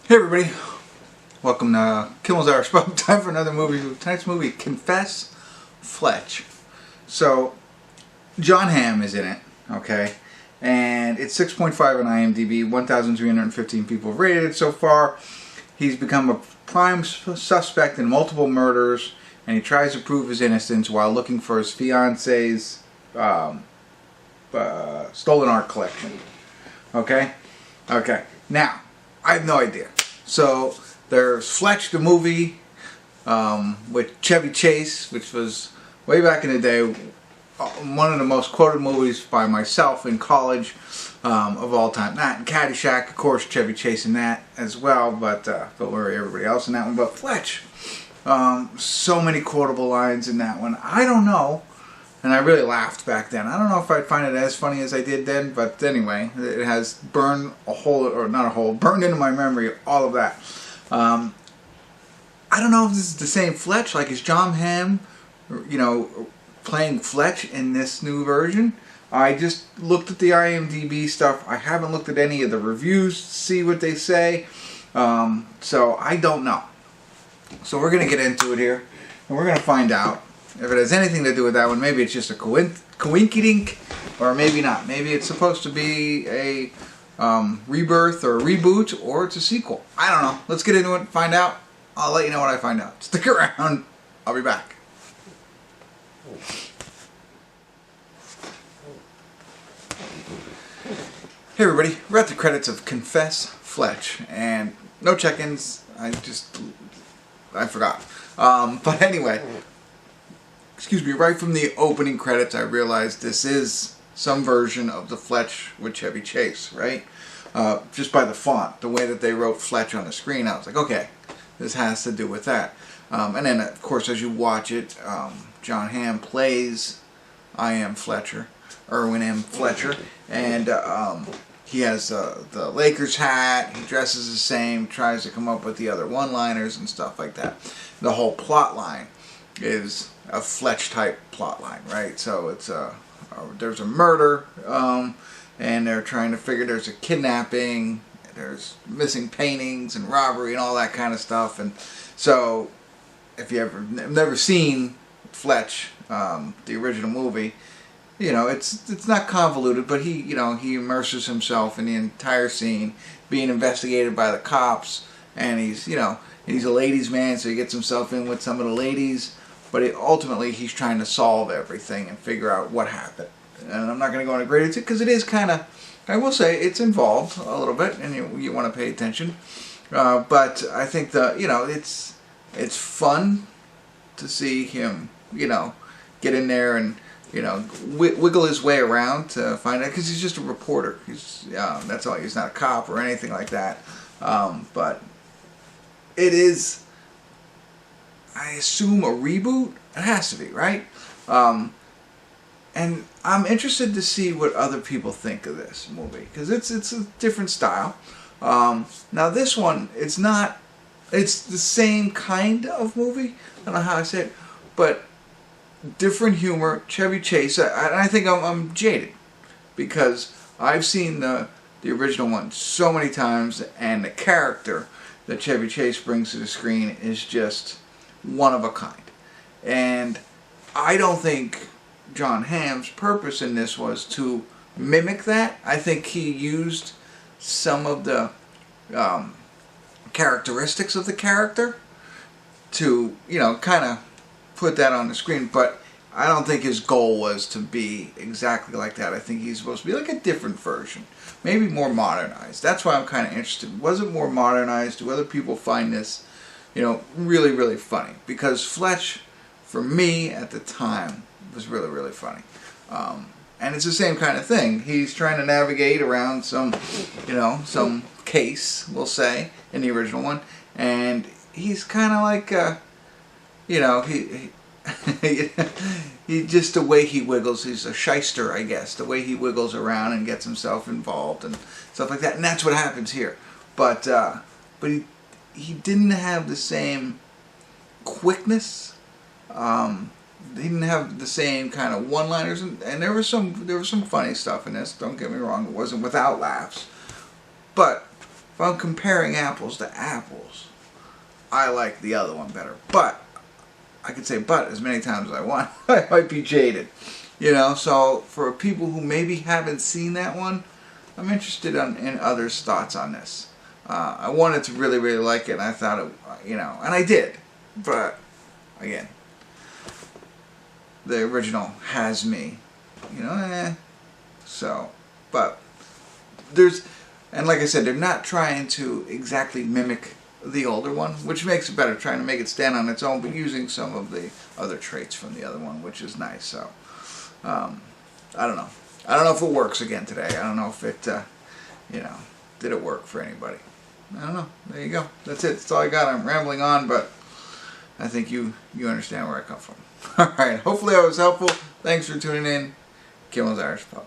Hey everybody, welcome to Kimmel's Hour. Time for another movie. Tonight's movie, Confess, Fletch. So, Jon Hamm is in it, okay? And it's 6.5 on IMDb, 1,315 people have rated it so far. He's become a prime suspect in multiple murders, and he tries to prove his innocence while looking for his fiance's stolen art collection. Okay? Okay. Now, I have no idea. So there's Fletch, the movie, with Chevy Chase, which was way back in the day one of the most quoted movies by myself in college of all time. That and Caddyshack, of course, Chevy Chase in that as well, but don't worry, everybody else in that one. But Fletch, so many quotable lines in that one. I don't know. And I really laughed back then. I don't know if I'd find it as funny as I did then, but anyway, it has burned a hole, or not a hole, burned into my memory, all of that. I don't know if this is the same Fletch, like is Jon Hamm, playing Fletch in this new version. I just looked at the IMDb stuff. I haven't looked at any of the reviews to see what they say. So I don't know. So we're going to get into it here, and we're going to find out if it has anything to do with that one. Maybe it's just a coinkydink, or maybe not. Maybe it's supposed to be a rebirth or a reboot, or it's a sequel. I don't know. Let's get into it and find out. I'll let you know what I find out. Stick around. I'll be back. Hey everybody, we're at the credits of Confess, Fletch, and no check-ins. I forgot. But anyway, excuse me, right from the opening credits I realized this is some version of the Fletch with Chevy Chase, right? Just by the font, the way that they wrote Fletch on the screen, I was like, okay, this has to do with that. And then, of course, as you watch it, Jon Hamm plays I Am Fletcher, Erwin M. Fletcher, and he has the Lakers hat, he dresses the same, tries to come up with the other one-liners and stuff like that. The whole plot line is a Fletch type plot line, right? So it's there's a murder, and they're trying to figure, there's a kidnapping, there's missing paintings and robbery and all that kind of stuff. And so if you ever never seen Fletch, the original movie, it's not convoluted, but he immerses himself in the entire scene, being investigated by the cops, and he's a ladies' man, so he gets himself in with some of the ladies. But ultimately, he's trying to solve everything and figure out what happened. And I'm not going to go into great detail because it is kind of, I will say, it's involved a little bit, and you want to pay attention. But I think it's fun to see him, get in there and wiggle his way around to find out, because he's just a reporter. That's all. He's not a cop or anything like that. But it is, I assume, a reboot. It has to be, right? And I'm interested to see what other people think of this movie, because it's a different style. Now this one, it's the same kind of movie. I don't know how I say it, but different humor. Chevy Chase. I think I'm jaded because I've seen the original one so many times, and the character that Chevy Chase brings to the screen is just one of a kind. And I don't think Jon Hamm's purpose in this was to mimic that. I think he used some of the characteristics of the character to, kind of put that on the screen, but I don't think his goal was to be exactly like that. I think he's supposed to be like a different version, maybe more modernized. That's why I'm kind of interested. Was it more modernized? Do other people find this, really, really funny? Because Fletch, for me at the time, was really, really funny. And it's the same kind of thing. He's trying to navigate around some some case, we'll say, in the original one, and he's kind of like, he just, the way he wiggles, he's a shyster, I guess. The way he wiggles around and gets himself involved and stuff like that, and that's what happens here. But he didn't have the same quickness. He didn't have the same kind of one-liners, and there was some funny stuff in this. Don't get me wrong; it wasn't without laughs. But if I'm comparing apples to apples, I like the other one better. But I could say but as many times as I want. I might be jaded. You know, so for people who maybe haven't seen that one, I'm interested in others' thoughts on this. I wanted to really, really like it, and I thought it, you know, and I did. But, again, the original has me, you know, So, but there's, and like I said, they're not trying to exactly mimic the older one, which makes it better, trying to make it stand on its own, but using some of the other traits from the other one, which is nice. So, I don't know. I don't know if it works again today. I don't know if it, you know, did it work for anybody. I don't know. There you go. That's it. That's all I got. I'm rambling on, but I think you understand where I come from. All right. Hopefully I was helpful. Thanks for tuning in. Kimmel's Irish Pub.